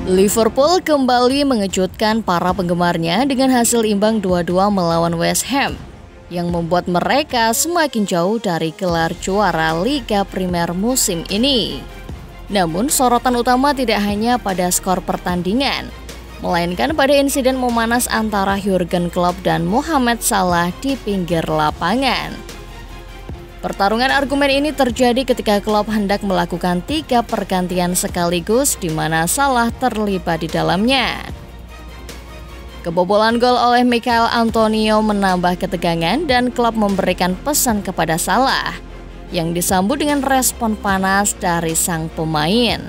Liverpool kembali mengejutkan para penggemarnya dengan hasil imbang 2-2 melawan West Ham yang membuat mereka semakin jauh dari gelar juara Liga Primer musim ini. Namun sorotan utama tidak hanya pada skor pertandingan, melainkan pada insiden memanas antara Jurgen Klopp dan Mohamed Salah di pinggir lapangan. Pertarungan argumen ini terjadi ketika Klopp hendak melakukan 3 pergantian sekaligus di mana Salah terlibat di dalamnya. Kebobolan gol oleh Michail Antonio menambah ketegangan dan Klopp memberikan pesan kepada Salah yang disambut dengan respon panas dari sang pemain.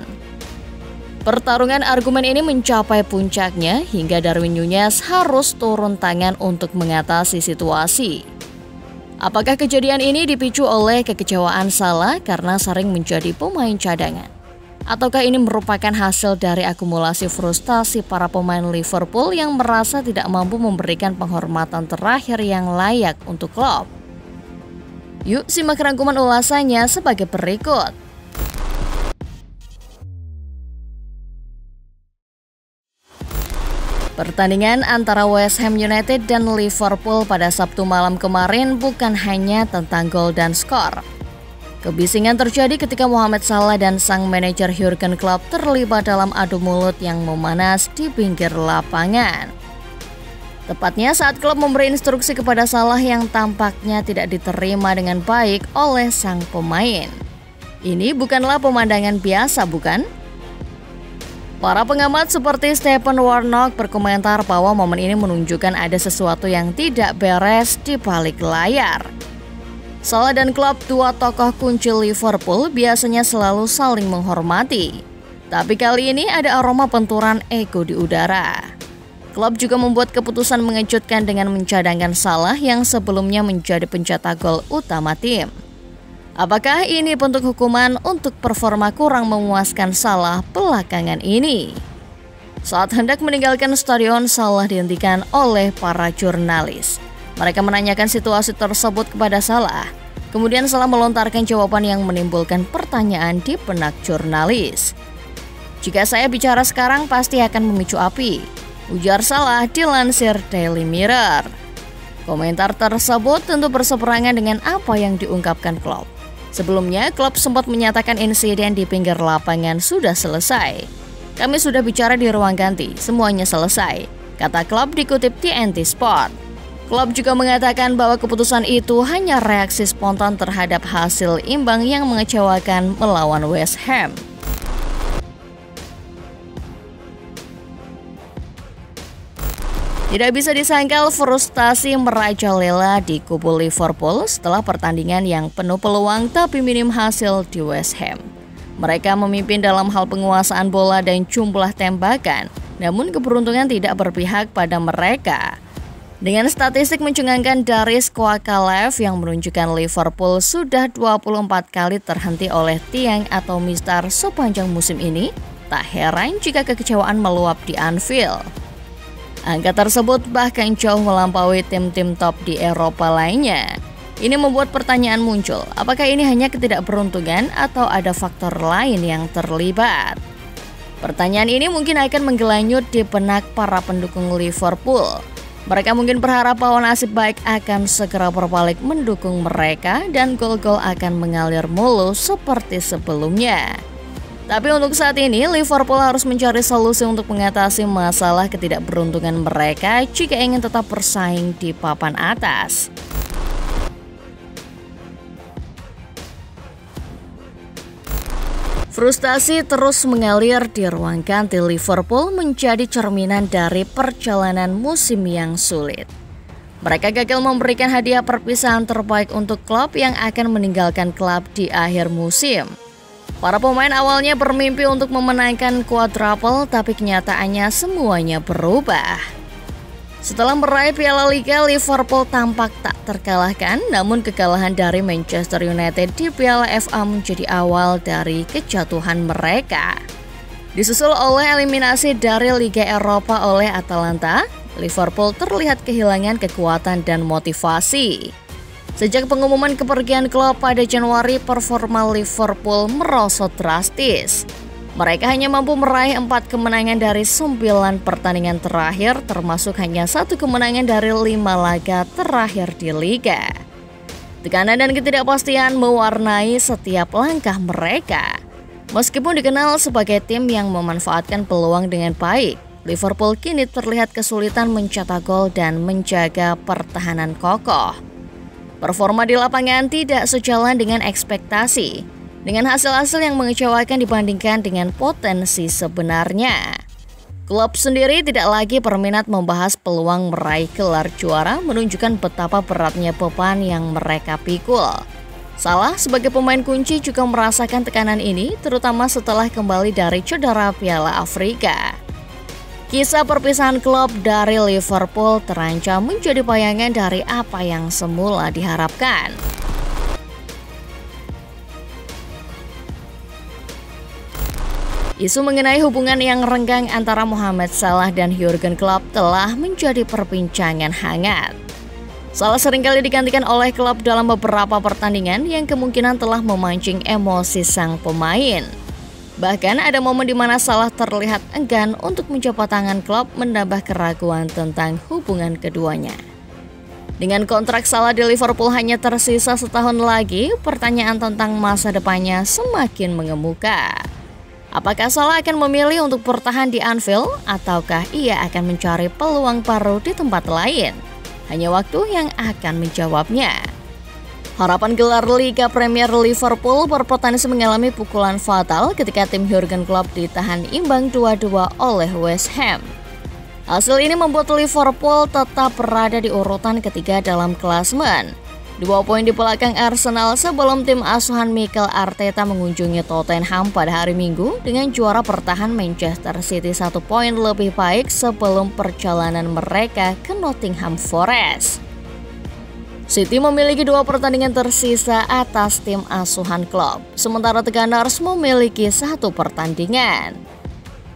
Pertarungan argumen ini mencapai puncaknya hingga Darwin Núñez harus turun tangan untuk mengatasi situasi. Apakah kejadian ini dipicu oleh kekecewaan Salah karena sering menjadi pemain cadangan? Ataukah ini merupakan hasil dari akumulasi frustasi para pemain Liverpool yang merasa tidak mampu memberikan penghormatan terakhir yang layak untuk Klopp? Yuk simak rangkuman ulasannya sebagai berikut. Pertandingan antara West Ham United dan Liverpool pada Sabtu malam kemarin bukan hanya tentang gol dan skor. Kebisingan terjadi ketika Mohamed Salah dan sang manajer Jurgen Klopp terlibat dalam adu mulut yang memanas di pinggir lapangan. Tepatnya saat Klopp memberi instruksi kepada Salah yang tampaknya tidak diterima dengan baik oleh sang pemain. Ini bukanlah pemandangan biasa, bukan? Para pengamat seperti Stephen Warnock berkomentar bahwa momen ini menunjukkan ada sesuatu yang tidak beres di balik layar. Salah dan Klopp, dua tokoh kunci Liverpool, biasanya selalu saling menghormati. Tapi kali ini ada aroma benturan ego di udara. Klopp juga membuat keputusan mengejutkan dengan mencadangkan Salah yang sebelumnya menjadi pencetak gol utama tim. Apakah ini bentuk hukuman untuk performa kurang memuaskan Salah belakangan ini? Saat hendak meninggalkan stadion, Salah dihentikan oleh para jurnalis. Mereka menanyakan situasi tersebut kepada Salah. Kemudian Salah melontarkan jawaban yang menimbulkan pertanyaan di benak jurnalis. "Jika saya bicara sekarang pasti akan memicu api," ujar Salah dilansir Daily Mirror. Komentar tersebut tentu berseberangan dengan apa yang diungkapkan Klopp. Sebelumnya, Klopp sempat menyatakan insiden di pinggir lapangan sudah selesai. "Kami sudah bicara di ruang ganti, semuanya selesai," kata Klopp dikutip TNT Sport. Klopp juga mengatakan bahwa keputusan itu hanya reaksi spontan terhadap hasil imbang yang mengecewakan melawan West Ham. Tidak bisa disangkal frustasi merajalela di kubu Liverpool setelah pertandingan yang penuh peluang tapi minim hasil di West Ham. Mereka memimpin dalam hal penguasaan bola dan jumlah tembakan, namun keberuntungan tidak berpihak pada mereka. Dengan statistik mencengangkan dari Squawka Live yang menunjukkan Liverpool sudah 24 kali terhenti oleh tiang atau mistar sepanjang musim ini, tak heran jika kekecewaan meluap di Anfield. Angka tersebut bahkan jauh melampaui tim-tim top di Eropa lainnya. Ini membuat pertanyaan muncul, apakah ini hanya ketidakberuntungan atau ada faktor lain yang terlibat? Pertanyaan ini mungkin akan menggelanyut di benak para pendukung Liverpool. Mereka mungkin berharap bahwa nasib baik akan segera berbalik mendukung mereka dan gol-gol akan mengalir mulus seperti sebelumnya. Tapi untuk saat ini, Liverpool harus mencari solusi untuk mengatasi masalah ketidakberuntungan mereka jika ingin tetap bersaing di papan atas. Frustasi terus mengalir di ruang ganti Liverpool menjadi cerminan dari perjalanan musim yang sulit. Mereka gagal memberikan hadiah perpisahan terbaik untuk klub yang akan meninggalkan klub di akhir musim. Para pemain awalnya bermimpi untuk memenangkan quadruple, tapi kenyataannya semuanya berubah. Setelah meraih Piala Liga, Liverpool tampak tak terkalahkan, namun kekalahan dari Manchester United di Piala FA menjadi awal dari kejatuhan mereka. Disusul oleh eliminasi dari Liga Eropa oleh Atalanta, Liverpool terlihat kehilangan kekuatan dan motivasi. Sejak pengumuman kepergian Klopp pada Januari, performa Liverpool merosot drastis. Mereka hanya mampu meraih 4 kemenangan dari 9 pertandingan terakhir, termasuk hanya 1 kemenangan dari 5 laga terakhir di liga. Tekanan dan ketidakpastian mewarnai setiap langkah mereka. Meskipun dikenal sebagai tim yang memanfaatkan peluang dengan baik, Liverpool kini terlihat kesulitan mencetak gol dan menjaga pertahanan kokoh. Performa di lapangan tidak sejalan dengan ekspektasi, dengan hasil-hasil yang mengecewakan dibandingkan dengan potensi sebenarnya. Klub sendiri tidak lagi berminat membahas peluang meraih gelar juara, menunjukkan betapa beratnya beban yang mereka pikul. Salah sebagai pemain kunci juga merasakan tekanan ini, terutama setelah kembali dari cedera Piala Afrika. Kisah perpisahan klub dari Liverpool terancam menjadi bayangan dari apa yang semula diharapkan. Isu mengenai hubungan yang renggang antara Mohamed Salah dan Jurgen Klopp telah menjadi perbincangan hangat. Salah seringkali digantikan oleh klub dalam beberapa pertandingan yang kemungkinan telah memancing emosi sang pemain. Bahkan ada momen di mana Salah terlihat enggan untuk mencoba tangan Klopp, menambah keraguan tentang hubungan keduanya. Dengan kontrak Salah di Liverpool hanya tersisa setahun lagi, pertanyaan tentang masa depannya semakin mengemuka. Apakah Salah akan memilih untuk bertahan di Anfield ataukah ia akan mencari peluang baru di tempat lain? Hanya waktu yang akan menjawabnya. Harapan gelar Liga Premier Liverpool berpotensi mengalami pukulan fatal ketika tim Jurgen Klopp ditahan imbang 2-2 oleh West Ham. Hasil ini membuat Liverpool tetap berada di urutan ketiga dalam klasemen. 2 poin di belakang Arsenal sebelum tim asuhan Mikel Arteta mengunjungi Tottenham pada hari Minggu dengan juara bertahan Manchester City 1 poin lebih baik sebelum perjalanan mereka ke Nottingham Forest. City memiliki 2 pertandingan tersisa atas tim asuhan Klopp, sementara The Gunners memiliki 1 pertandingan.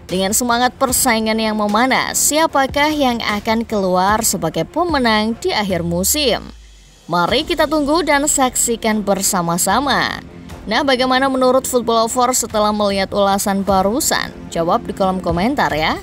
Dengan semangat persaingan yang memanas, siapakah yang akan keluar sebagai pemenang di akhir musim? Mari kita tunggu dan saksikan bersama-sama. Nah, bagaimana menurut Football Lovers setelah melihat ulasan barusan? Jawab di kolom komentar ya.